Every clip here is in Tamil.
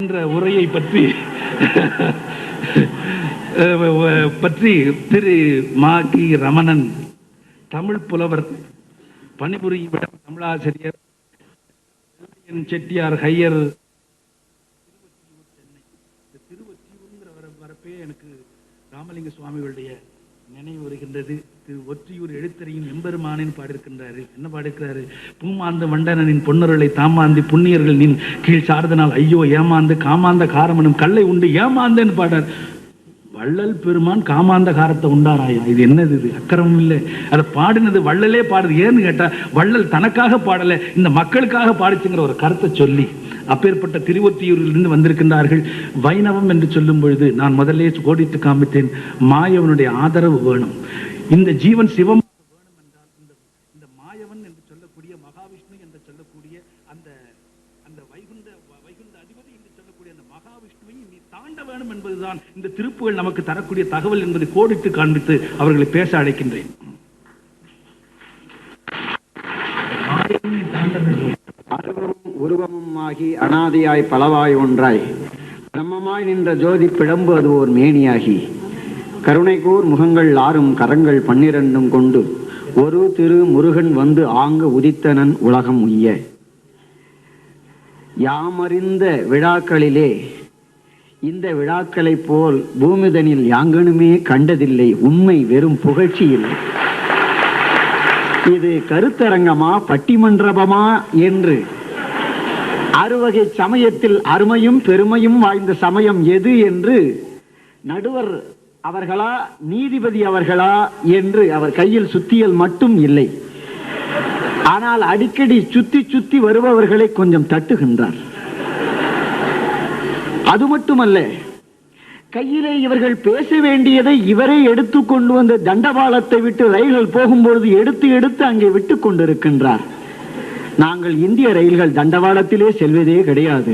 என்ற உரையை பற்றி திரு மாகி ரமணன் தமிழ் புலவர் பணிபுரியும் தமிழாசிரியர் செட்டியார் ஹையர் திருவொற்றியூர்ங்கிற வரப்பே எனக்கு ராமலிங்க சுவாமிகளுடைய நினைவு வருகின்றது. திரு ஒற்றியூர் எழுத்தறியும் எம்பெருமானின் பாடிருக்கின்றாரு. என்ன பாடிருக்கிறாரு? பூமாந்து வண்டனின் பொன்னருளை தாமாந்தி புண்ணியர்கள் நின் கீழ் சார்தனால் ஐயோ ஏமாந்து காமாந்த காரமனும் கல்லை உண்டு ஏமாந்தன்னு பாடார். வள்ளல் பெருமான் காமாந்த காரத்தை உண்டாராயா? இது என்னது? இது அக்கறமும் இல்லை. அதை பாடினது வள்ளலே பாடுது. ஏன்னு கேட்டா வள்ளல் தனக்காக பாடல, இந்த மக்களுக்காக பாடிச்சுங்கிற ஒரு கருத்தை சொல்லி அப்பேற்பட்ட திருவொற்றியூரிலிருந்து வந்திருக்கின்றார்கள். வைணவம் என்று சொல்லும் பொழுது நான் முதலே கோடிட்டு காமித்தேன், மாயவனுடைய ஆதரவு வேணும். இந்த ஜீவன் சிவம் வேணும் என்றால் இந்த மாயவன் என்று சொல்லக்கூடிய மகாவிஷ்ணு என்று சொல்லக்கூடிய அந்த அந்த வைகுண்ட அதிபதி என்று சொல்லக்கூடிய அந்த மகாவிஷ்ணுவை நீ தாண்ட வேணும் என்பதுதான் இந்த திருப்புகள் நமக்கு தரக்கூடிய தகவல் என்பதை கோடிட்டு காண்பித்து அவர்களை பேச அழைக்கின்றேன். உருவமும் ஆகி அனாதியாய் பலவாய் ஒன்றாய் பிரம்மமாய் நின்ற ஜோதி பிழம்பு அது ஓர் மேனியாகி கருணைக்கூர் முகங்கள் ஆறும் கரங்கள் 12 கொண்டு ஒரு திரு முருகன் வந்து ஆங்கு உதித்தனன் உலகம் உய்ய. யாமறிந்த விழாக்களிலே இந்த விழாக்களை போல் பூமிதனில் யாங்கனுமே கண்டதில்லை, உண்மை வெறும் புகழ்ச்சி இல்லை. இது கருத்தரங்கமா பட்டிமன்றபமா என்று அறுவகை சமயத்தில் அருமையும் பெருமையும் வாய்ந்த சமயம் எது என்று நடுவர் அவர்களா நீதிபதி அவர்களா என்று அவர் கையில் சுத்தியல் மட்டும் இல்லை. ஆனால் அடிக்கடி சுத்தி சுத்தி வருபவர்களை கொஞ்சம் தட்டுகின்றார். அது மட்டுமல்ல, கையிலே இவர்கள் பேச வேண்டியதை இவரே எடுத்து கொண்டு வந்த தண்டவாளத்தை விட்டு ரயில்கள் போகும்பொழுது எடுத்து எடுத்து அங்கே விட்டு கொண்டிருக்கின்றார். நாங்கள் இந்திய ரயில்கள் தண்டவாளத்திலே செல்வதே கிடையாது.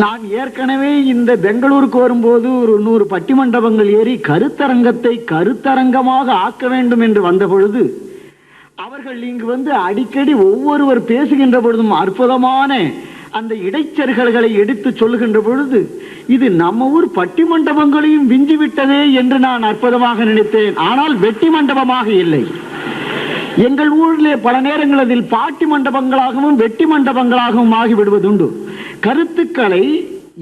நான் ஏற்கனவே இந்த பெங்களூருக்கு வரும்போது ஒரு 100 பட்டிமண்டபங்கள் ஏறி கருத்தரங்கத்தை கருத்தரங்கமாக ஆக்க வேண்டும் என்று வந்த பொழுது அவர்கள் இங்கு வந்து அடிக்கடி ஒவ்வொருவர் பேசுகின்ற பொழுதும் அற்புதமான அந்த இடைச்செருகல்களை எடுத்து சொல்லுகின்ற பொழுது இது நம்ம ஊர் பட்டிமண்டபங்களையும் விஞ்சிவிட்டதே என்று நான் அற்புதமாக நினைத்தேன். ஆனால் வெட்டி மண்டபமாக இல்லை. எங்கள் ஊரிலே பல நேரங்கள் அதில் பாட்டி மண்டபங்களாகவும் வெட்டி மண்டபங்களாகவும் ஆகிவிடுவதுண்டு. கருத்துக்களை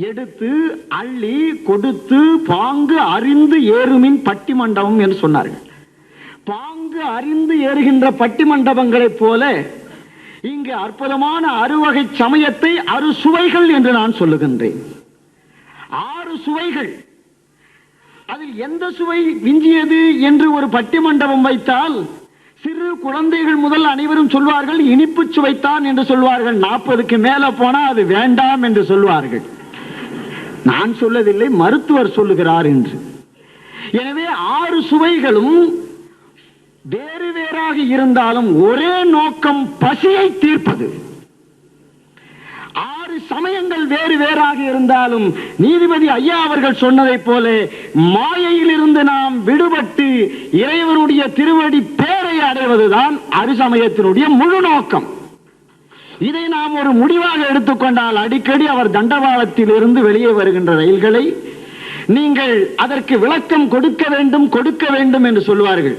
எடுத்து அள்ளி கொடுத்து பாங்கு அறிந்து ஏறுமின் பட்டி மண்டபம் என்று சொன்னார்கள். பாங்கு அறிந்து ஏறுகின்ற பட்டி மண்டபங்களைப் போல இங்கு அற்புதமான அறுவகை சமயத்தை அறுசுவைகள் என்று நான் சொல்லுகின்றேன். 6 சுவைகள். அதில் எந்த சுவை விஞ்சியது என்று ஒரு பட்டிமண்டபம் வைத்தால் சிறு குழந்தைகள் முதல் அனைவரும் சொல்வார்கள் இனிப்பு சுவைத்தான் என்று சொல்வார்கள். 40க்கு மேல போனா அது வேண்டாம் என்று சொல்வார்கள். நான் சொல்லவில்லை, மருத்துவர் சொல்லுகிறார் என்று. எனவே 6 சுவைகளும் வேறு வேறாக இருந்தாலும் ஒரே நோக்கம் பசியை தீர்ப்பது. 6 சமயங்கள் வேறு வேறாக இருந்தாலும் நீதிபதி ஐயா அவர்கள் சொன்னதை போல மாயையிலிருந்து நாம் விடுபட்டு இறைவனுடைய திருவடி பேரை அடைவதுதான் அருசமயத்தினுடைய முழு நோக்கம். இதை நாம் ஒரு முடிவாக எடுத்துக்கொண்டால் அடிக்கடி அவர் தண்டவாளத்தில் இருந்து வெளியே வருகின்ற ரயில்களை நீங்கள் அதற்கு விளக்கம் கொடுக்க வேண்டும் என்று சொல்வார்கள்.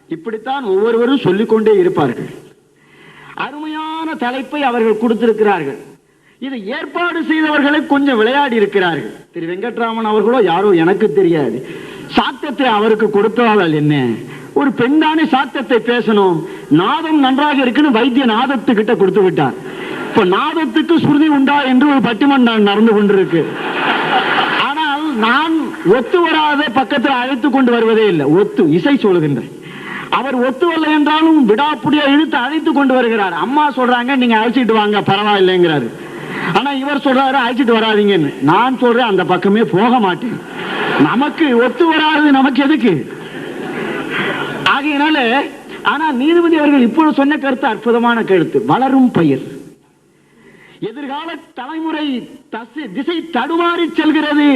இப்படித்தான் ஒவ்வொருவரும் சொல்லிக்கொண்டே இருப்பார்கள். அருமையான தலைப்பை அவர்கள் கொடுத்திருக்கிறார்கள். இதை ஏற்பாடு செய்தவர்களை கொஞ்சம் விளையாடி இருக்கிறார்கள். திரு வெங்கட்ராமன் அவர்களோ யாரோ எனக்கு தெரியாது, சாத்தியத்தை அவருக்கு கொடுத்தால் என்ன, ஒரு பெண்தானே சாத்தியத்தை பேசணும், நாதம் நன்றாக இருக்குன்னு வைத்திய நாதத்துக்கிட்ட கொடுத்து விட்டார். இப்ப நாதத்துக்கு சுருதி உண்டா என்று ஒரு பட்டிமன்றம் நடந்து கொண்டிருக்கு. ஆனால் நான் ஒத்து வராத பக்கத்தில் அழைத்து கொண்டு வருவதே இல்லை. ஒத்து இசை சொல்லுகின்றேன். அவர் ஒத்துவல்ல என்றாலும் விடாப்புடியா இழுத்து அழைத்து கொண்டு வருகிறார். அம்மா சொல்றாங்க நீங்க அழைச்சிட்டு வாங்க பரவாயில்லைங்கிறாரு. ஆனா இவர் சொல்றாரு அழைச்சிட்டு வராதீங்கன்னு. நான் சொல்றேன் அந்த பக்கமே போக மாட்டேன். நமக்கு ஒத்து வராது, நமக்கு எதுக்கு? ஆகையினால ஆனா நீதிபதி அவர்கள் இப்பொழுது சொன்ன கருத்து அற்புதமான கருத்து. வளரும் பயிர். எதிர்கால தலைமுறை திசை தடுமாறி செல்கிறது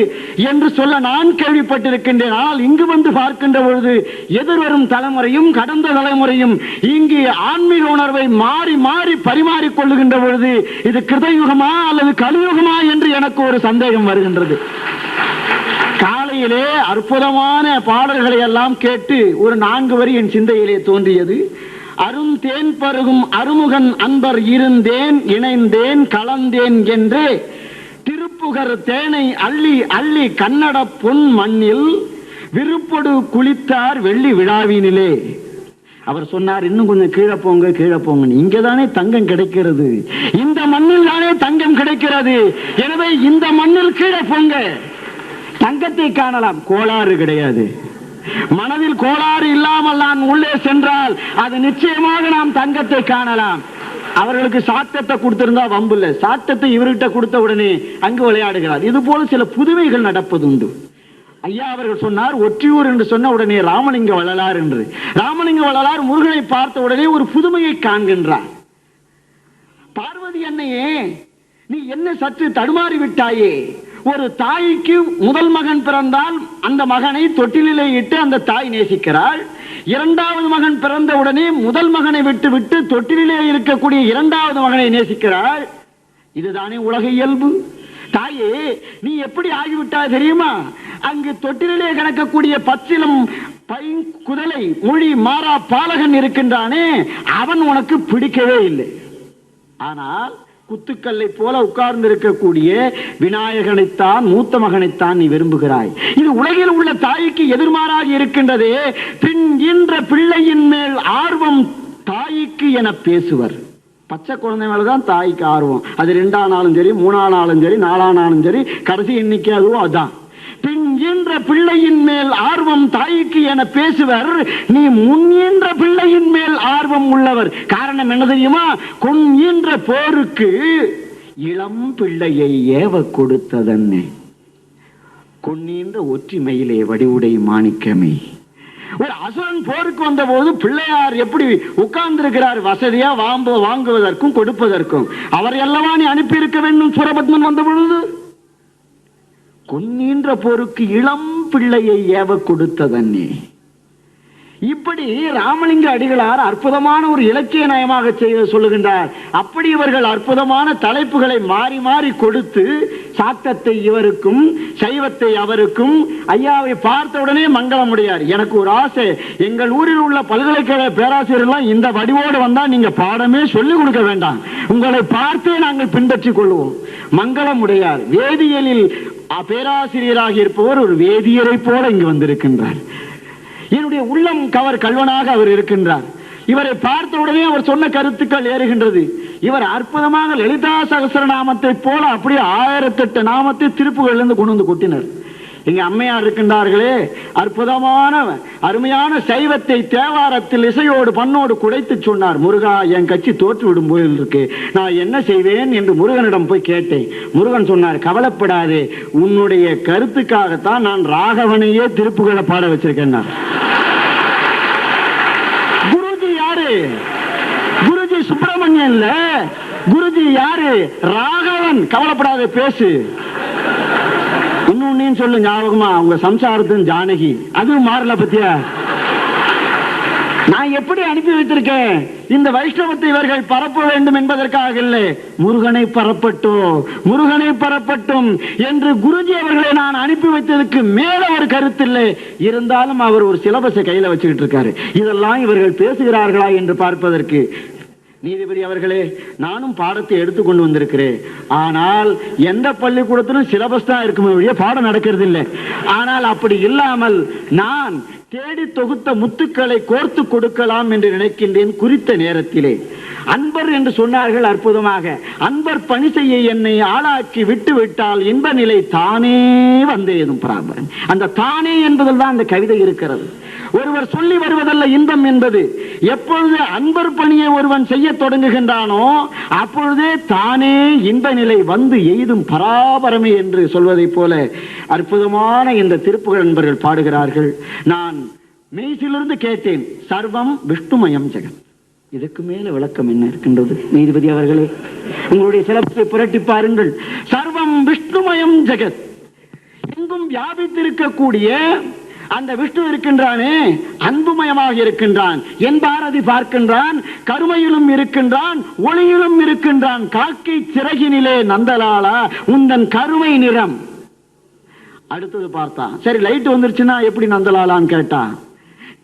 என்று சொல்ல நான் கேள்விப்பட்டிருக்கின்றேன். ஆனால் இங்கு வந்து பார்க்கின்ற பொழுது எதிர்வரும் தலைமுறையும் கடந்த தலைமுறையும் இங்கு ஆன்மீக உணர்வை மாறி மாறி பரிமாறிக் கொள்ளுகின்ற பொழுது இது கிருதயுகமா அல்லது கலியுகமா என்று எனக்கு ஒரு சந்தேகம் வருகின்றது. காலையிலே அற்புதமான பாடல்களை எல்லாம் கேட்டு ஒரு 4 வரி என் சிந்தையிலே தோன்றியது. அருந்தேன் பருகும் அருமுகன் அன்பர் இருந்தேன் இணைந்தேன் கலந்தேன் என்றே திருப்புகர் தேனை அள்ளி அள்ளி கன்னட பொன் மண்ணில் விருப்பொடு குளித்தார் வெள்ளி விழாவினிலே. அவர் சொன்னார், இன்னும் கொஞ்சம் கீழே போங்க கீழே போங்க, இங்கதானே தங்கம் கிடைக்கிறது, இந்த மண்ணில் தானே தங்கம் கிடைக்கிறது, எனவே இந்த மண்ணில் கீழே போங்க, தங்கத்தை காணலாம், கோளாறு கிடையாது. மனதில் கோளாறு இல்லாமல் நான் உள்ளே சென்றால் அது நிச்சயமாக நாம் தங்கத்தை காணலாம். அவர்களுக்கு சாட்டத்தை கொடுத்திருந்தா வம்பு இல்லை, சாட்டத்தை இவர்கிட்ட கொடுத்த உடனே அங்கு விளையாடுகிறார். இது போல சில புதுமைகள் நடப்பது உண்டு. ஐயா அவர்கள் சொன்னார், ஒற்றியூர் என்று சொன்ன உடனே ராமலிங்க வள்ளலார் என்று. ராமலிங்க வள்ளலார் முருகனை பார்த்த உடனே ஒரு புதுமையை காண்கின்றார். பார்வதி அன்னையே, நீ என்ன சற்று தடுமாறி விட்டாயே, ஒரு தாய்க்கு முதல் மகன் பிறந்தால் அந்த மகனை தொட்டிலே இட்டு அந்த தாய் நேசிக்கிறாள். 2வது மகன் பிறந்த உடனே முதல் மகனை விட்டு விட்டு தொட்டிலே இருக்கக்கூடிய 2வது மகனை நேசிக்கிறாள். இதுதானே உலக இயல்பு. தாயே, நீ எப்படி ஆகிவிட்டாய் தெரியுமா? அங்கு தொட்டிலே கிடக்கக்கூடிய பச்சிலம் குதலை மொழி மாறா பாலகன் இருக்கின்றானே, அவன் உனக்கு பிடிக்கவே இல்லை. ஆனால் குத்துக்கல்லை போல உட்கார்ந்து இருக்கக்கூடிய விநாயகனைத்தான், மூத்த மகனைத்தான் நீ விரும்புகிறாய். இது உலகில் உள்ள தாய்க்கு எதிர்மாறாக இருக்கின்றதே. பின் என்ற பிள்ளையின் மேல் ஆர்வம் தாய்க்கு என பேசுவர். பச்சை குழந்தை மேலதான் தாய்க்கு ஆர்வம். அது 2 ஆனாலும் சரி, 3 ஆனாலும் சரி, 4 ஆனாலும் சரி, கடைசி எண்ணிக்கை அதுவும் அதான். பின் என்ற பிள்ளையின் மேல் ஆர்வம் தாய்க்கு என பேசுவர். நீ முன் என்ற பிள்ளையின் மேல் ஆர்வம் உள்ளவர். காரணம் என்ன தெரியுமா? கொன் என்ற போருக்கு இளம் பிள்ளையை ஏவ கொடுத்ததன்னே. கொன்னின்ற ஒற்றிமையிலே வடிவுடை மாணிக்கமே. ஒரு அசுரன் போருக்கு வந்த போது பிள்ளையார் எப்படி உட்கார்ந்து இருக்கிறார்? வசதியா வாங்குவதற்கும் கொடுப்பதற்கும். அவர் அல்லவா நீ அனுப்பி இருக்க வேண்டும் சூரபத்மன் வந்த பொழுது. கொன்னின்ற போருக்கு இளம் பிள்ளையை ஏவ கொடுத்ததன்னே. இப்படி ராமலிங்க அடிகளார் அற்புதமான ஒரு இலக்கிய நயமாக சொல்லுகின்றார். அப்படி இவர்கள் அற்புதமான தலைப்புகளை மாறி மாறி கொடுத்து, சாத்தத்தை இவருக்கும் சைவத்தை அவருக்கும், ஐயாவை பார்த்த உடனே மங்களமுடையார். எனக்கு ஒரு ஆசை, எங்கள் ஊரில் உள்ள பல்கலைக்கழக பேராசிரியர்கள் இந்த வடிவோடு வந்தா நீங்க பாடமே சொல்லிக் கொடுக்க வேண்டாம், உங்களை பார்த்தே நாங்கள் பின்பற்றிக் கொள்வோம். மங்களமுடையார் வேதியியலில் பேராசிரியராக இருப்பவர் ஒரு வேதியரை போல இங்கு வந்திருக்கின்றார். என்னுடைய உள்ளம் கவர் கல்வனாக அவர் இருக்கின்றார். இவரை பார்த்த உடனே அவர் சொன்ன கருத்துக்கள் ஏறுகின்றது. இவர் அற்புதமாக லலிதா சகஸ்ரநாமத்தை போல அப்படியே 1008 நாமத்தை திருப்புகளிலிருந்து கொண்டு வந்து கொட்டினர். இங்க அம்மையார் இருக்கின்றார்களே, அற்புதமான அருமையான சைவத்தை தேவாரத்தில் இசையோடு பண்ணோடு குடைத்து சொன்னார். முருகா, என் கட்சி தோற்று விடும் போயில் இருக்கு, நான் என்ன செய்வேன் என்று முருகனிடம் போய் கேட்டேன். முருகன் சொன்னார், கவலைப்படாதே, உன்னுடைய கருத்துக்காகத்தான் நான் ராகவனையே திருப்புகளை பாட வச்சிருக்கேன். குருஜி யாரு? குருஜி சுப்பிரமணியன் இல்ல, குருஜி யாரு? ராகவன். கவலைப்படாதே, பேசு. இன்னொன்னு சொல்லு ஞாபகமா, உங்க சம்சாரத்தின் ஜானகி, அதுவும் மாறல பத்தியா? நான் எப்படி அனுப்பி வைத்திருக்கேன்? இந்த வைஷ்ணவத்தை இவர்கள் பரப்ப வேண்டும் என்பதற்காக இல்லை, முருகனை பரப்பட்டும், முருகனை பரப்பட்டும் என்று குருஜி அவர்களை நான் அனுப்பி வைத்ததுக்கு மேல ஒரு கருத்து இல்லை. இருந்தாலும் அவர் ஒரு சிலபஸை கையில வச்சுக்கிட்டு இருக்காரு. இதெல்லாம் இவர்கள் பேசுகிறார்களா என்று பார்ப்பதற்கு. நீதிபதி அவர்களே, நானும் பாடத்தை எடுத்துக்கொண்டு வந்திருக்கிறேன். ஆனால் எந்த பள்ளிக்கூடத்திலும் சிலபஸ் தான் இருக்குமே, பாடம் நடக்கிறது இல்லை. ஆனால் அப்படி இல்லாமல் நான் தேடி தொகுத்த முத்துக்களை கோர்த்து கொடுக்கலாம் என்று நினைக்கின்றேன். குறித்த நேரத்திலே அன்பர் என்று சொன்னார்கள். அற்புதமாக, அன்பர் பணி செய்ய என்னை ஆளாக்கி விட்டு விட்டால் இன்ப நிலை தானே வந்தேனும் பராபரன். அந்த தானே என்பதில் தான் அந்த கவிதை இருக்கிறது. ஒருவர் சொல்லி வருவதல்ல இன்பம் என்பது. எப்பொழுது அன்பர் பணியை ஒருவன் செய்ய தொடங்குகின்றானோ அப்பொழுதே தானே இன்ப நிலை வந்து எய்தும் பராபரமே என்று சொல்வதை போல அற்புதமான இந்த திருப்புகழ் நண்பர்கள் பாடுகிறார்கள். நான் மெய்சிலிருந்து கேட்டேன், சர்வம் விஷ்ணுமயம் ஜெகத். இதுக்கு மேல விளக்கம் என்ன இருக்கின்றது நீதிபதி அவர்களே? உங்களுடைய சிலப்பை புரட்டி பாருங்கள். சர்வம் விஷ்ணுமயம் ஜெகத், எங்கும் வியாபித்திருக்கக்கூடிய அந்த விஷ்ணு இருக்கின்றானே, அன்புமயமாக இருக்கின்றான். என் பாரதி பார்க்கின்றான், கருமையிலும் இருக்கின்றான், ஒளியிலும் இருக்கின்றான். காக்கை சிறகினிலே நந்தலாலா உந்தன் கருமை நிறம். அடுத்தது பார்த்தான், சரி லைட் வந்துருச்சுன்னா எப்படி நந்தலாலான்னு கேட்டான்.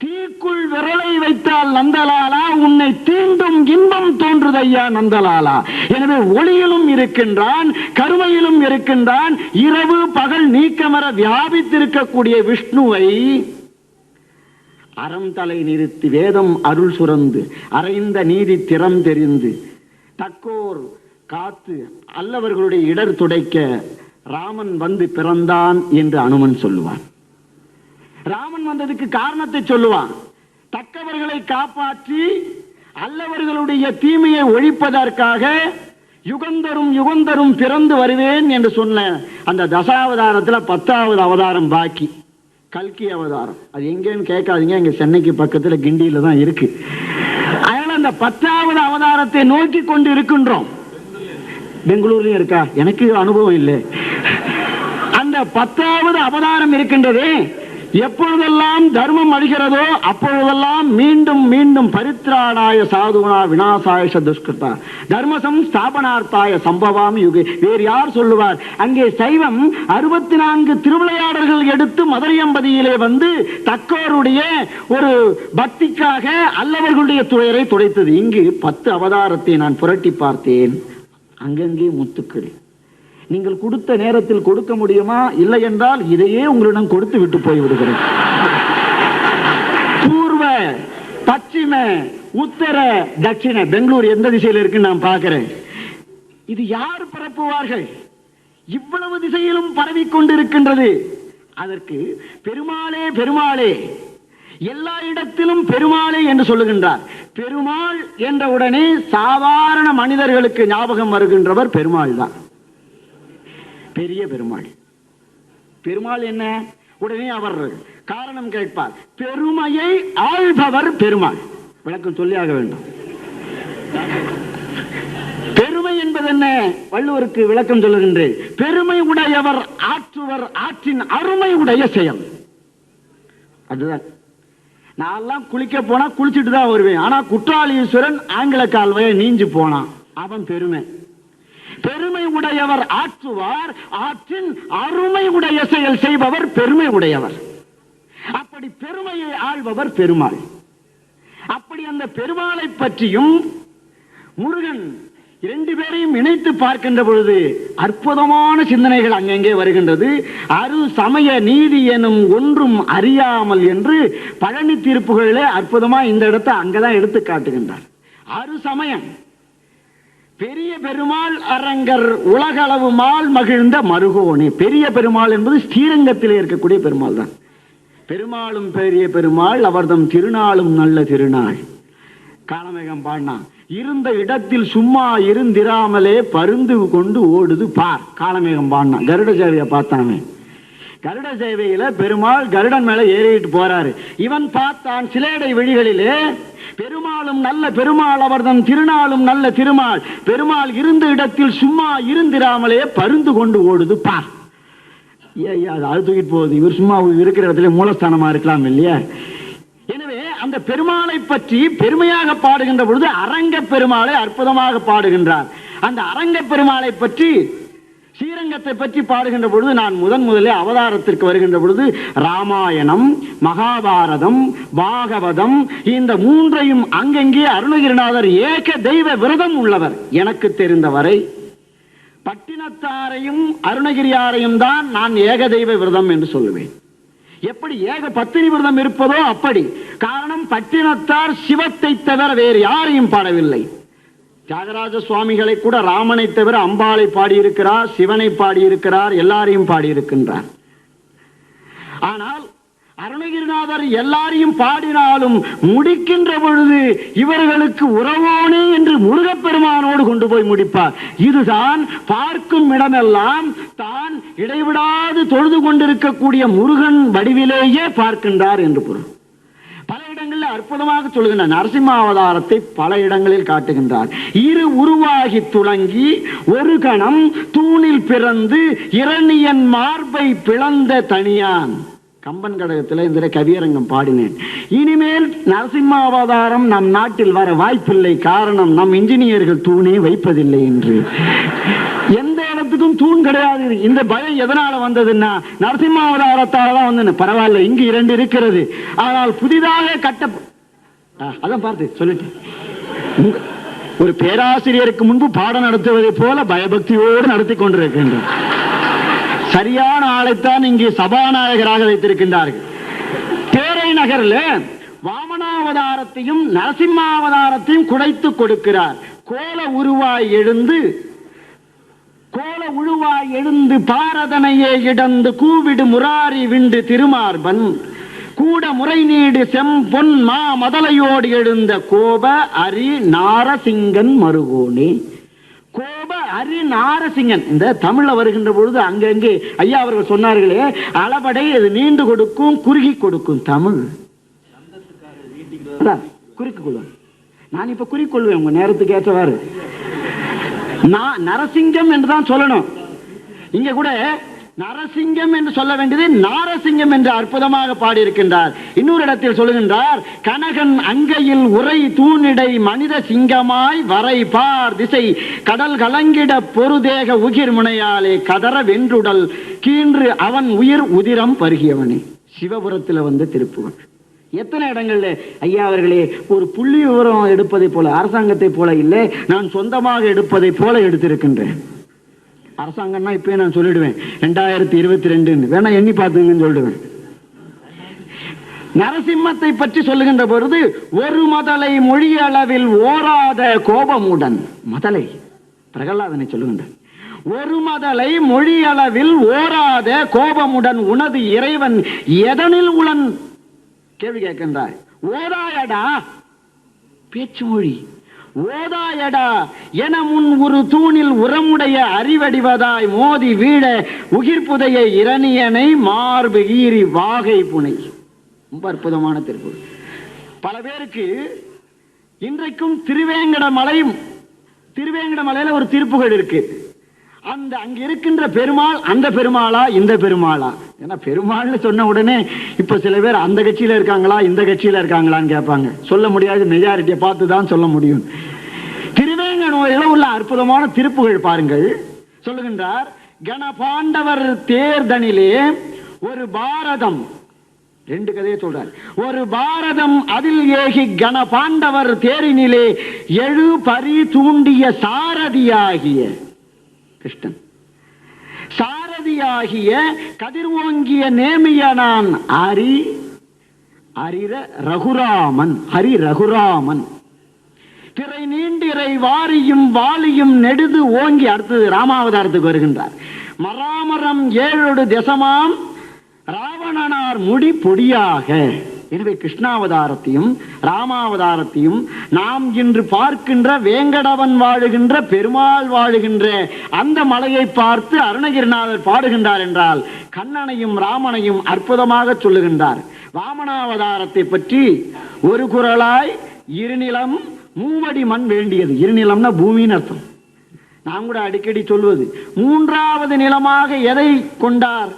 தீக்குள் விரலை வைத்தால் நந்தலாலா உன்னை தீண்டும் இன்பம் தோன்றுதையா நந்தலாலா. எனவே ஒளியிலும் இருக்கின்றான், கருமையிலும் இருக்கின்றான். இரவு பகல் நீக்கமர வியாபித்திருக்கக்கூடிய விஷ்ணுவை அறம் தலை நிறுத்தி வேதம் அருள் சுரந்து அறைந்த நீதி திறம் தெரிந்து தக்கோர் காத்து அல்லவர்களுடைய இடர் துடைக்க ராமன் வந்து பிறந்தான் என்று அனுமன் சொல்லுவான். ராமன் வந்ததுக்கு காரணத்தை சொல்லுவான். தக்கவர்களை காப்பாற்றி அல்லவர்களுடைய தீமையை ஒழிப்பதற்காக யுகந்தரும் யுகந்தரும் பிறந்து வருவேன் என்று சொன்ன அந்த தசாவதாரத்தில் 10வது அவதாரம் பாக்கி, கல்கி அவதாரம். அது எங்கேன்னு கேட்காதீங்க, இங்க சென்னைக்கு பக்கத்தில் கிண்டியில தான் இருக்கு. அதனால அந்த 10வது அவதாரத்தை நோக்கி கொண்டு இருக்கின்றோம். பெங்களூர்லயும் இருக்கா, எனக்கு அனுபவம் இல்லை. அந்த 10வது அவதாரம் இருக்கின்றதே, எப்பொழுதெல்லாம் தர்மம் அழிகிறதோ அப்பொழுதெல்லாம் மீண்டும் மீண்டும் பரித்ராணாய சாதுனா விநாசாய துஷ்கிருதா தர்மசம் ஸ்தாபனார்த்தாய சம்பவாமி யுகே. வேறு யார் சொல்லுவார்? அங்கே சைவம் 64 திருவிளையாடல்கள் எடுத்து மதுரையம்பதியிலே வந்து தக்கோருடைய ஒரு பக்திக்காக அல்லவர்களுடைய துயரை துடைத்தது. இங்கு 10 அவதாரத்தை நான் புரட்டி பார்த்தேன். அங்கங்கே முத்துக்கள். நீங்கள் கொடுத்த நேரத்தில் கொடுக்க முடியுமா? இல்லை என்றால் இதையே உங்களிடம் கொடுத்து விட்டு போய் விடுகிறேன். பூர்வ, பச்சிம, உத்தர, தட்சிண, பெங்களூர் எந்த திசையில் இருக்கு நான் பார்க்கிறேன். இது யார் பரப்புவார்கள்? இவ்வளவு திசையிலும் பரவி கொண்டிருக்கின்றது. அதற்கு பெருமாளே பெருமாளே, எல்லா இடத்திலும் பெருமாளே என்று சொல்லுகின்றார். பெருமாள் என்ற உடனே சாதாரண மனிதர்களுக்கு ஞாபகம் வருகின்றவர் பெருமாள் தான். பெரிய பெருமாள். பெருமாள் என்ன? உடனே அவர் காரணம் கேட்பார். பெருமையை ஆள்பவர் பெருமாள். விளக்கம் சொல்லியாக வேண்டும். பெருமை என்பது என்ன? வள்ளுவருக்கு விளக்கம் சொல்லுகின்றேன். பெருமை உடையவர் ஆற்றுவர் ஆற்றின் அருமை உடைய செயல். அதுதான். நான் குளிக்க போனா குளிச்சுட்டு தான் வருவேன். ஆனா குற்றாலீஸ்வரன் ஆங்கில கால்வாயை நீஞ்சு போனான், அவன் பெருமை. பெருமை உடையவர் ஆற்றுவார் ஆற்றின் அருமை உடைய செயல் செய்பவர் பெருமை உடையவர். அப்படி பெருமையை ஆள்பவர் பெருமாள். அப்படி அந்த பெருமாளை பற்றியும் முருகன் 2 பேரையும் இணைத்து பார்க்கின்ற பொழுது அற்புதமான சிந்தனைகள் அங்கங்கே வருகின்றது. அரு சமய நீதி எனும் ஒன்றும் அறியாமல் என்று பழனி தீர்ப்புகளிலே அற்புதமா இந்த இடத்தை அங்கதான் எடுத்து காட்டுகின்றார். அரு சமயம், பெரிய பெருமாள் அரங்கர் உலகளவு மால் மகிழ்ந்த மருகோனே. பெரிய பெருமாள் என்பது ஸ்ரீரங்கத்திலே இருக்கக்கூடிய பெருமாள் தான். பெருமாளும் பெரிய பெருமாள், அவர்தம் திருநாளும் நல்ல திருநாள். காலமேகம் பாடினா, இருந்த இடத்தில் சும்மா இருந்திராமலே பருந்து கொண்டு ஓடுது பார். காலமேகம் பாடினா கருட சேவையை பார்த்தானே. கருட சேவையில பெருமாள் கருடன் மேல ஏறிட்டு போறாரு. இவன் பார்த்தான் சிலேடை விழிகளிலே, பெருமாளும் நல்ல பெருமாள், அவர்தம் திருநாளும் நல்ல திருமால். பெருமாள் இருந்த இடத்தில் சும்மா இருந்திராமலே பருந்து கொண்டு ஓடுது பார். அது தூக்கிட்டு போகுது. இவர் சும்மா இருக்கிற இடத்துல மூலஸ்தானமா இருக்கலாம் இல்லையா? எனவே அந்த பெருமாளை பற்றி பெருமையாக பாடுகின்ற பொழுது அரங்க பெருமாளை அற்புதமாக பாடுகின்றார். அந்த அரங்க பெருமாளை பற்றி, ஸ்ரீரங்கத்தை பற்றி பாடுகின்ற பொழுது நான் முதலே அவதாரத்திற்கு வருகின்ற பொழுது ராமாயணம், மகாபாரதம், பாகவதம் இந்த 3ஐயும் அங்கங்கே அருணகிரிநாதர் ஏக தெய்வ விரதம் உள்ளவர். எனக்கு தெரிந்தவரை பட்டினத்தாரையும் அருணகிரியாரையும் தான் நான் ஏக தெய்வ விரதம் என்று சொல்லுவேன். எப்படி ஏக பத்தினி விரதம் இருப்பதோ அப்படி. காரணம், பட்டினத்தார் சிவத்தை தவிர வேறு யாரையும் பாடவில்லை. தியாகராஜ சுவாமிகளை கூட ராமனை தவிர அம்பாளை பாடியிருக்கிறார், சிவனை பாடியிருக்கிறார், எல்லாரையும் பாடியிருக்கின்றார். ஆனால் அருணகிரிநாதர் எல்லாரையும் பாடினாலும் முடிக்கின்ற பொழுது இவர்களுக்கு உறவோனே என்று முருகப்பெருமானோடு கொண்டு போய் முடிப்பார். இதுதான் பார்க்கும் இடமெல்லாம் தான் இடைவிடாது தொழுது கொண்டிருக்கக்கூடிய முருகன் வடிவிலேயே பார்க்கின்றார் என்று பொருள். பல இடங்களில் அற்புதமாக சொல்லுகின்றார். நரசிம்ம அவதாரத்தை பல இடங்களில் காட்டுகின்றார். இரு உருவாகி துளங்கி ஒரு கணம் தூணில் பிறந்து இரணியன் மார்பை பிளந்த தனியான். கம்பன் கடகத்தில் இந்த கவியரங்கம் பாடினேன். இனிமேல் நரசிம்ம அவதாரம் நம் நாட்டில் வர வாய்ப்பில்லை. காரணம், நம் இன்ஜினியர்கள் தூணே வைப்பதில்லை என்று. எந்த இடத்துக்கும் தூண் கிடையாது. இந்த பயம் எதனால வந்ததுன்னா நரசிம்ம அவதாரத்தால தான் வந்து. பரவாயில்ல, இங்கு 2 இருக்கிறது. ஆனால் புதிதாக கட்ட அதான் பார்த்து சொல்லிட்டு ஒரு பேராசிரியருக்கு முன்பு பாடம் நடத்துவதை போல பயபக்தியோடு நடத்தி கொண்டிருக்கின்றோம். சரியான ஆளைத்தான் இங்கே சபாநாயகராக வைத்திருக்கின்றார்கள். தேரை நகர்ல வாமனாவதாரத்தையும் நரசிம்மாவதாரத்தையும் குடைத்து கொடுக்கிறார். கோல உழுவாய் எழுந்து பாரதனையே இடந்து கூவிடு முராரி விண்டு திருமார்பன் கூட முறை நீடு செம்பொன் மா மதலையோடு எழுந்த கோப அரி நாரசிங்கன் மருகோனே. கோப அரி நாரசிங்கன் இந்த தமிழ்ல வருகின்ற பொழுது அங்கங்கே ஐயா அவர்கள் சொன்னார்களே, அளபடை அது நீண்டு கொடுக்கும், குறுகி கொடுக்கும். தமிழ் குறிக்கு கொள்வேன். நான் இப்ப குறிக்கொள்வேன் உங்க நேரத்துக்கு ஏற்றவாறு. நான் நரசிங்கம் என்றுதான் சொல்லணும். இங்க கூட நரசிங்கம் என்று சொல்ல வேண்டியது நாரசிங்கம் என்று அற்புதமாக பாடியிருக்கின்றார். இன்னொரு இடத்தில் சொல்லுகின்றார், கனகன் அங்கையில் உரை தூணிடை மனித சிங்கமாய் வரை பார் திசை கடல் கலங்கிட பொருதேக உகிர் முனையாலே கதற வென்றுடல் கீன்று அவன் உயிர் உதிரம் பருகியவனே. சிவபுரத்தில் வந்த திருப்புகழ். எத்தனை இடங்கள்ல ஐயா அவர்களே ஒரு புள்ளி விவரம் எடுப்பதை போல, அரசாங்கத்தை போல இல்லை, நான் சொந்தமாக எடுப்பதை போல எடுத்திருக்கின்றேன். அரசாங்கம்னா இப்ப நான் சொல்லிடுவேன் 2022 வேணா எண்ணி பார்த்துங்கன்னு சொல்லிடுவேன். நரசிம்மத்தை பற்றி சொல்லுகின்ற பொழுது ஒரு மதலை மொழி அளவில் ஓராத கோபமுடன், மதலை பிரகலாதனை சொல்லுகின்ற ஒரு மதலை மொழி அளவில் ஓராத கோபமுடன் உனது இறைவன் எதனில் உளன் கேள்வி கேட்கின்றார். ஓதாயடா பேச்சு மொழி, ஓதாயடா என முன் ஒரு தூணில் உரமுடைய அறிவடிவதாய் மோதி வீழ உகிர்ப்புதைய இரணியனை மார்பு ஈரி வாகை புனை. ரொம்ப அற்புதமான திருக்குறள். பல பேருக்கு இன்றைக்கும் திருவேங்கட மலையில ஒரு திருப்புகழ் இருக்கு. அந்த அங்க இருக்கின்ற பெருமாள் அந்த பெருமாளா இந்த பெருமாளா? ஏன்னா பெருமாள்னு சொன்ன உடனே இப்ப சில பேர் அந்த கட்சியில இருக்காங்களா இந்த கட்சியில இருக்காங்களான்னு கேட்பாங்க. சொல்ல முடியாது, மெஜாரிட்டியை பார்த்து தான் சொல்ல முடியும். திருவேங்கடமுலையில உள்ள அற்புதமான திருப்புகழ் பாருங்கள். சொல்லுகின்றார், கணபாண்டவர் தேர்தனிலே ஒரு பாரதம், 2 கதையை சொல்றார். ஒரு பாரதம் அதில் ஏகி கணபாண்டவர் தேரினிலே எழு பரி தூண்டிய சாரதியாகிய கிருஷ்ணன், சாரதியாகிய கதிர்வோங்கிய நேமியனான் ஹரி ரகுராமன் திரை நீண்டிரை வாரியும் வாலியும் நெடுது ஓங்கி. அடுத்தது ராமாவதாரத்துக்கு வருகின்றார். மராமரம் 7 திசமாம் ராவணனார் முடி பொடியாக. எனவே கிருஷ்ணாவதாரத்தையும் ராமாவதாரத்தையும் நாம் இன்று பார்க்கின்ற வேங்கடவன் வாழுகின்ற பெருமாள் வாழுகின்ற அந்த மலையை பார்த்து அருணகிரிநாதர் பாடுகின்றார் என்றால் கண்ணனையும் ராமனையும் அற்புதமாக சொல்லுகின்றார். வாமனாவதாரத்தை பற்றி ஒரு குரலாய் இருநிலம் மூவடி மண் வேண்டியது. இருநிலம்னா பூமின்னு அர்த்தம். நாம் கூட அடிக்கடி சொல்வது, 3வது நிலமாக எதை கொண்டார்?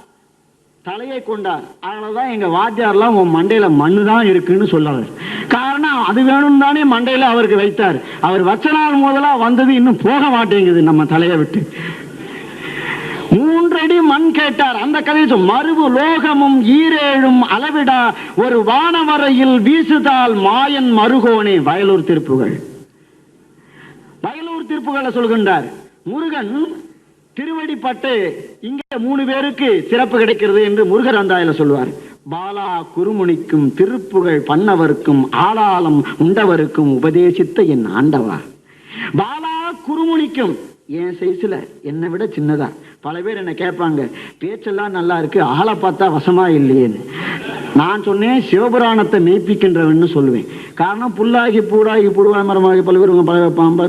தலையை கொண்டார். அதனாலதான் எங்க வாத்தியார்லாம் உன் மண்டையில மண்ணு தான் இருக்குன்னு சொல்லவர். காரணம் அது வேணும் தானே மண்டையில அவருக்கு வைத்தார். அவர் வச்ச நாள் முதலா வந்தது இன்னும் போக மாட்டேங்குது நம்ம தலையை விட்டு. 3 அடி மண் கேட்டார். அந்த கதையை மருவு லோகமும் ஈரேழும் அளவிடா ஒரு வானவரையில் வீசுதால் மாயன் மருகோனே. வயலூர் திருப்புகழ். வயலூர் திருப்புகழ சொல்கின்றார். முருகன் திருவடிப்பட்டு இங்கே 3 பேருக்கு சிறப்பு கிடைக்கிறது என்று முருகர் அந்தாயில சொல்லுவார். பாலா குருமுனிக்கும் திருப்புகழ் பண்ணவருக்கும் ஆளாலம் உண்டவருக்கும் உபதேசித்த என் ஆண்டவா. பாலா குருமுனிக்கும் என் சைஸ்ல என்னை விட சின்னதா. பல பேர் என்ன கேட்பாங்க, பேச்செல்லாம் நல்லா இருக்கு, ஆளை பார்த்தா வசமா இல்லையேன்னு. நான் சொன்னேன், சிவபுராணத்தை மெய்ப்பிக்கின்றவன்னு சொல்லுவேன். காரணம், புல்லாகி பூடாகி புடுவாய் மரமாகி பல்வேறு பல பாம்பா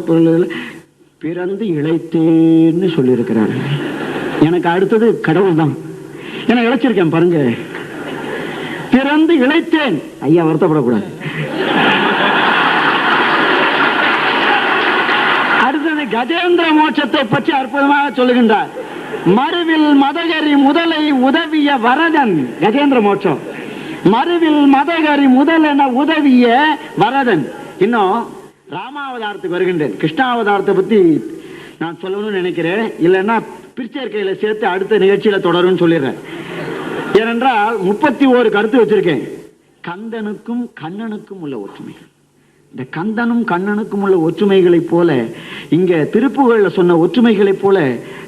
பிறந்து இழைத்தேன்னு சொல்லியிருக்கிறார். எனக்கு அடுத்தது கடவுள் தான். ஏன்னா இழைச்சிருக்கேன் பாருங்க. பிறந்து இழைத்தேன். ஐயா வருத்தப்படக்கூடாது. அடுத்தது கஜேந்திர மோட்சத்தை பற்றி அற்புதமாக சொல்லுகின்றார். மறுவில் மதகரி முதலை உதவிய வரதன். கஜேந்திர மோட்சம். மறுவில் மதகரி முதலென உதவிய வரதன். இன்னும் ராமாவதாரத்துக்கு வருகின்றேன். கிருஷ்ணாவதாரத்தை பத்தி நான் சொல்லணும்னு நினைக்கிறேன். இல்லைன்னா பிரிச்சேர்க்கையில சேர்த்து அடுத்த நிகழ்ச்சியில தொடரும் சொல்லிடுறேன். ஏனென்றால் 31 கருத்து வச்சிருக்கேன். கந்தனுக்கும் கண்ணனுக்கும் உள்ள ஒற்றுமை. இந்த கந்தனும் கண்ணனுக்கும் உள்ள ஒற்றுமைகளைப் போல, இங்க திருப்புகழ்ல சொன்ன ஒற்றுமைகளைப் போல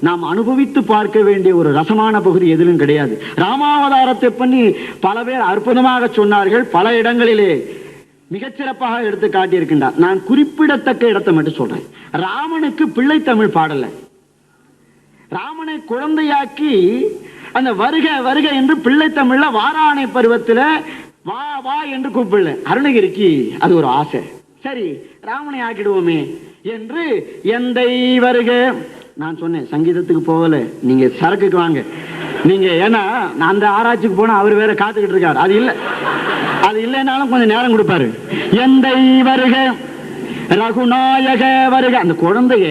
நாம் அனுபவித்து பார்க்க வேண்டிய ஒரு ரசமான பகுதி எதிலும் கிடையாது. ராமாவதாரத்தை பண்ணி பல பேர் அற்புதமாக சொன்னார்கள். பல இடங்களிலே மிகச்சிறப்பாக எடுத்து காட்டியிருக்கின்றார். நான் குறிப்பிடத்தக்க இடத்தை மட்டும் சொல்றேன். ராமனுக்கு பிள்ளை தமிழ் பாடல. ராமனை குழந்தையாக்கி அந்த வருக வருக என்று பிள்ளை தமிழ்ல வாராணை பருவத்துல வா வா என்று கூப்பிடல. அருணகிரிக்கு அது ஒரு ஆசை. சரி ராமனை ஆக்கிடுவோமே என்று எந்தை வருக. நான் சொன்னேன் சங்கீதத்துக்கு போகல, நீங்க சரக்குக்கு வாங்க. நீங்க ஏன்னா நான் அந்த ஆராய்ச்சிக்கு போனா அவர் வேற காத்துக்கிட்டு இருக்காரு. அது இல்லைனாலும் கொஞ்சம் நேரம் கொடுப்பாரு. எந்தை வருக ரகுநாயக வருக. அந்த குழந்தைய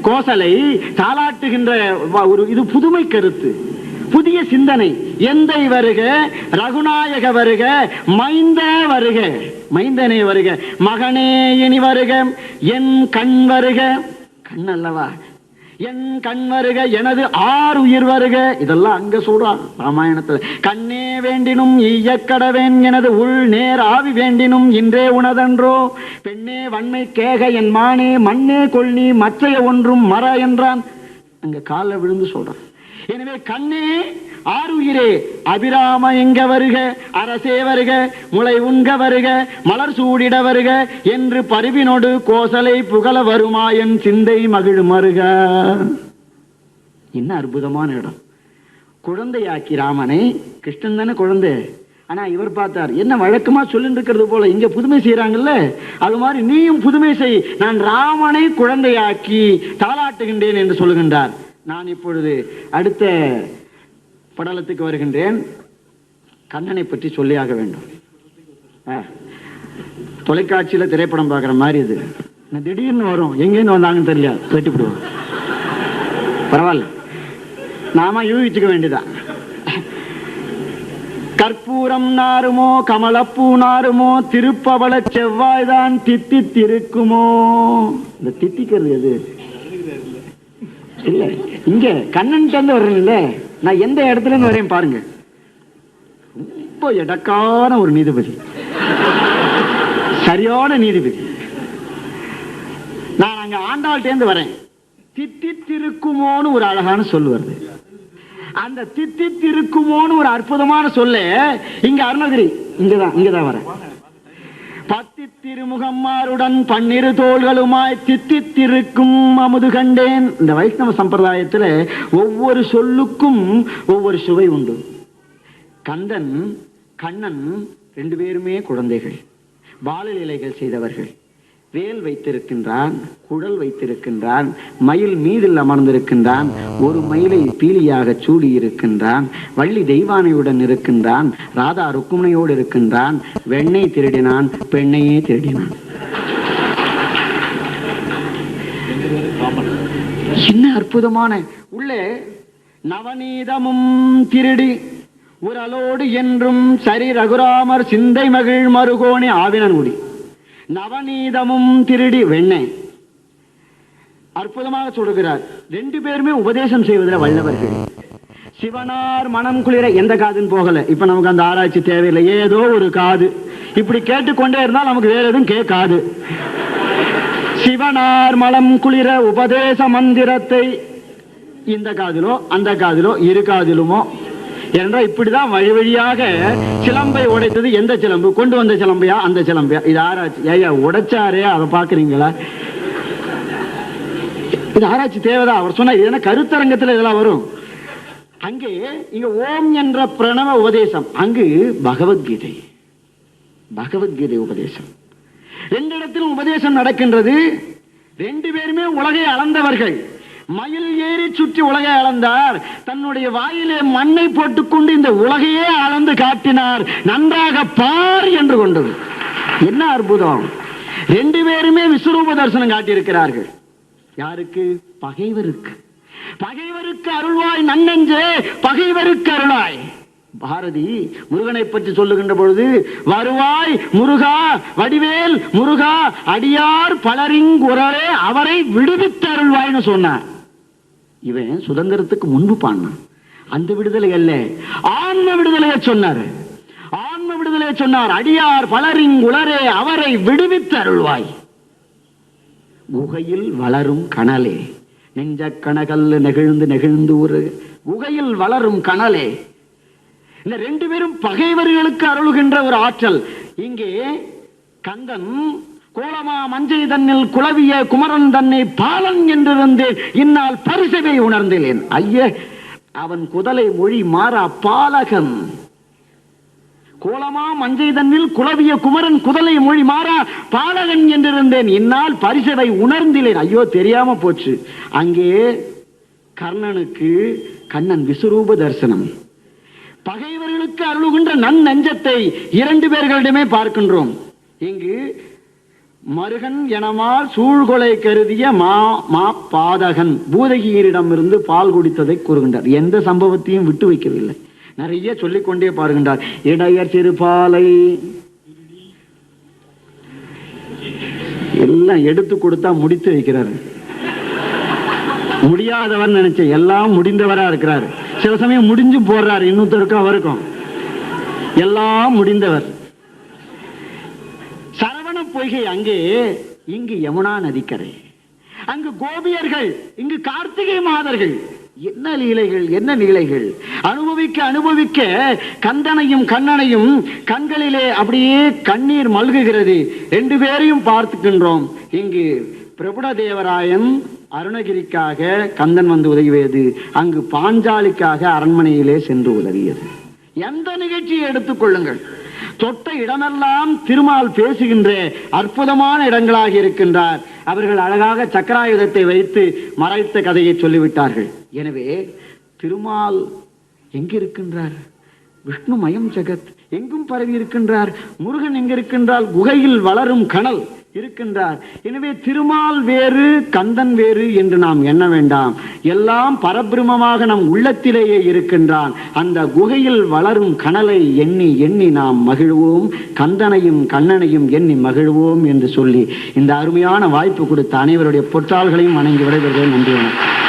கோசலை தாளாட்டுகின்ற ஒரு இது புதுமை கருத்து, புதிய சிந்தனை. எந்தை வருக ரகுநாயக வருக மைந்த வருக. மைந்தனே வருக மகனே இனி வருக என் கண் வருக. கண் அல்லவா? என் கண் வருக எனது ஆறுயிர் வருக. இதெல்லாம் அங்க சொல்றான் ராமாயணத்துல. கண்ணே வேண்டினும் ஈயக்கடவேன் எனது உள் நேர் ஆவி வேண்டினும் இன்றே உணதன்றோ. பெண்ணே வன்மை கேக என் மானே மண்ணே கொள்ளி மற்றைய ஒன்றும் மர என்றான். அங்க கால விழுந்து சொல்றான். எனவே கண்ணே ஆறுயிரே அபிராம எங்க வருக அரசே வருக முளை உண்க வருக மலர் சூடிட வருக என்று பரிவினோடு கோசலை புகழ வருமாயன் சிந்தை மகிழ் மருக. என்ன அற்புதமான இடம். குழந்தையாக்கி ராமனை. கிருஷ்ணன் தானே குழந்தை. ஆனா இவர் பார்த்தார் என்ன வழக்கமா சொல்லிட்டு இருக்கிறது போல இங்க புதுமை செய்யறாங்கல்ல, அது மாதிரி நீயும் புதுமை செய். நான் ராமனை குழந்தையாக்கி தாளாட்டுகின்றேன் என்று சொல்லுகின்றார். நான் இப்பொழுது அடுத்த படலத்துக்கு வருகின்றேன். கண்ணனை பற்றி சொல்லியாக வேண்டும். தொலைக்காட்சியில திரைப்படம் பார்க்குற மாதிரி இது திடீர்னு வரும். எங்கேருந்து வந்தாங்கன்னு தெரியல, வெட்டிவிடுவோம். பரவாயில்ல, நாம யூகிச்சுக்க வேண்டியதான். கற்பூரம் நாருமோ கமலப்பூ நாருமோ திருப்பவள செவ்வாய்தான் தித்தித்திருக்குமோ. இந்த தித்திக்கிறது எது இல்ல, இங்க கண்ணன் தந்து வர்றேன் இல்ல. நான் எந்த இடத்துல இருந்து வரேன் பாருங்க. ரொம்ப எடக்கான ஒரு நீதிபதி, சரியான நீதிபதி. நான் அங்க ஆண்டாள்கிட்டேருந்து வரேன். தித்தித்திருக்குமோன்னு ஒரு அழகான சொல் வருது. அந்த தித்தித்திருக்குமோன்னு ஒரு அற்புதமான சொல்ல இங்க அருணகிரி இங்கதான் வரேன். பத்தி திருமுகம்மாருடன் பன்னிரு தோள்களுமாய் தித்தித்திருக்கும் அமுது கண்டேன். இந்த வைஷ்ணவ சம்பிரதாயத்துல ஒவ்வொரு சொல்லுக்கும் ஒவ்வொரு சுவை உண்டு. கந்தன் கண்ணன் 2 பேருமே குழந்தைகள், பாலலீலைகள் செய்தவர்கள். வேல் வைத்திருக்கின்றான், குழல் வைத்திருக்கின்றான், மயில் மீதில் அமர்ந்திருக்கின்றான், ஒரு மயிலை பீலியாக சூடி இருக்கின்றான், வள்ளி தெய்வானையுடன் இருக்கின்றான், ராதா ருக்குமணியோடு இருக்கின்றான். வெண்ணெய் திருடினான், பெண்ணையே திருடினான். என்ன அற்புதமான உள்ளே நவநீதமும் திருடி உரலோடு என்றும் சரி ரகுராமர் சிந்தை மகிழ் மருகோணி ஆவினன்குடி. நவநீதமும் திருடி வெண்ணெய். அற்புதமாக சொல்லுகிறார். 2 பேருமே உபதேசம் செய்வதில் வல்லவர்கள். சிவனார் மனம் குளிர எந்த காதுன்னு போகல. இப்ப நமக்கு அந்த ஆராய்ச்சி தேவையில்லை. ஏதோ ஒரு காது இப்படி கேட்டுக்கொண்டே இருந்தால் நமக்கு வேற எதுவும் கேட்காது. சிவனார் மனம் குளிர உபதேச மந்திரத்தை இந்த காதிலோ அந்த காதிலோ இரு காதிலுமோ என்றால் இப்படிதான் வழி வழியாக சிலம்பை உடைத்தது. எந்த சிலம்பு கொண்டு வந்த சிலம்பையா அந்த சிலம்பையா? இது ஆராய்ச்சி. ஐயா உடைச்சாரே அதை பாக்குறீங்களா? இது ஆராய்ச்சி தேவைதான். அவர் சொன்ன இது கருத்தரங்கத்தில் இதெல்லாம் வரும். அங்கே இங்க ஓம் என்ற பிரணவ உபதேசம், அங்கு பகவத்கீதை உபதேசம். 2 இடத்திலும் உபதேசம் நடக்கின்றது. 2 பேருமே உலகை அளந்தவர்கள். மயில் ஏறி சுற்றி உலகை அளந்தார். தன்னுடைய வாயிலே மண்ணை போட்டுக்கொண்டு இந்த உலகையே அளந்து காட்டினார். நன்றாக பார் என்று கொண்டது. என்ன அற்புதம்! ரெண்டு பேருமே விஸ்வரூப தரிசனம் காட்டியிருக்கிறார்கள். யாருக்கு? பகைவருக்கு. பகைவருக்கு அருள்வாய் நன்னெஞ்சே, பகைவருக்கு அருளாய். பாரதி முருகனை பற்றி சொல்லுகின்ற பொழுது, வருவாய் முருகா, வடிவேல் முருகா, அடியார் பலரிங்குரலே அவரை விடுவித்து அருள்வாய்னு சொன்னார். இவன் சுதந்திரத்துக்கு முன்பு பாடினான். அந்த விடுதலை அல்ல, ஆன்ம விடுதலையை சொன்னார். ஆன்ம விடுதலையை சொன்னார். அடியார் பலரிங்குரலே அவரை விடுவித்து அருள்வாய். குகையில் வளரும் கனலே, நெஞ்ச கனகல் நெகிழ்ந்து நெகிழ்ந்து ஒரு குகையில் வளரும் கனலே. இந்த ரெண்டு பேரும் பகைவர்களுக்கு அருளுகின்ற ஒரு ஆற்றல். இங்கே கந்தன் கோலமா மஞ்சை தன்னில் குளவிய குமரன் தன்னை பாலன் என்றிருந்தேன், இந்நாள் பரிசவை உணர்ந்தேன். ஐய, அவன் குதலை மொழி மாறா பாலகன். கோலமா மஞ்சை தன்னில் குளவிய குமரன் குதலை மொழி மாறா பாலகன் என்றிருந்தேன், இந்நாள் பரிசவை உணர்ந்திலேன். ஐயோ, தெரியாம போச்சு. அங்கே கர்ணனுக்கு கண்ணன் விஸ்வரூப தரிசனம். பகைவர்களுக்கு அருளுகின்ற நன்னெஞ்சத்தை இரண்டு பேர்களிடமே பார்க்கின்றோம். இங்கு மருகன் எனமால் சூழ்கொலை கருதிய மா பாதகன் பூதகியரிடமிருந்து பால் குடித்ததை கூறுகின்றார். எந்த சம்பவத்தையும் விட்டு வைக்கவில்லை. நிறைய சொல்லிக்கொண்டே பாருகின்றார். இடையர் சிறுபாலை எல்லாம் எடுத்து கொடுத்தா முடித்து வைக்கிறார். முடியாதவர் நினைச்ச எல்லாம் முடிந்தவரா இருக்கிறார். சில சமயம் முடிஞ்சு போடுறாரு இன்னொருத்தருக்கும் அவருக்கும். எல்லாம் முடிந்தவர். சரவண பொய்கை அங்கே, இங்கு யமுனா நதிக்கரை. அங்கு கோபியர்கள், இங்கு கார்த்திகை மாதர்கள். என்ன லீலைகள், என்ன லீலைகள்! அனுபவிக்க அனுபவிக்க கந்தனையும் கண்ணனையும் கண்களிலே அப்படியே கண்ணீர் மல்குகிறது. ரெண்டு பேரையும் பார்த்துக்கின்றோம். இங்கு பிரபுடதேவராயன் அருணகிரிக்காக கந்தன் வந்து உதவியது, அங்கு பாஞ்சாலிக்காக அரண்மனையிலே சென்று உதவியது. எந்த நிகழ்ச்சியை எடுத்துக் கொள்ளுங்கள், தொட்ட இடமெல்லாம் திருமால் பேசுகின்ற அற்புதமான இடங்களாக இருக்கின்றார். அவர்கள் அழகாக சக்கராயுதத்தை வைத்து மறைத்த கதையை சொல்லிவிட்டார்கள். எனவே திருமால் எங்கிருக்கின்றார்? விஷ்ணுமயம் ஜெகத் எங்கும் பரவி இருக்கின்றார். முருகன் எங்கிருக்கின்றால் குகையில் வளரும் கனல் இருக்கின்றார். எனவே திருமால் வேறு கந்தன் வேறு என்று நாம் எண்ண வேண்டாம். எல்லாம் பரபிரமமாக நம் உள்ளத்திலேயே இருக்கின்றான். அந்த குகையில் வளரும் கனலை எண்ணி எண்ணி நாம் மகிழ்வோம், கந்தனையும் கண்ணனையும் எண்ணி மகிழ்வோம் என்று சொல்லி இந்த அருமையான வாய்ப்பு கொடுத்த அனைவருடைய பொற்றாள்களையும் வணங்கி விடைபெறுகிறேன். நன்றி, வணக்கம்.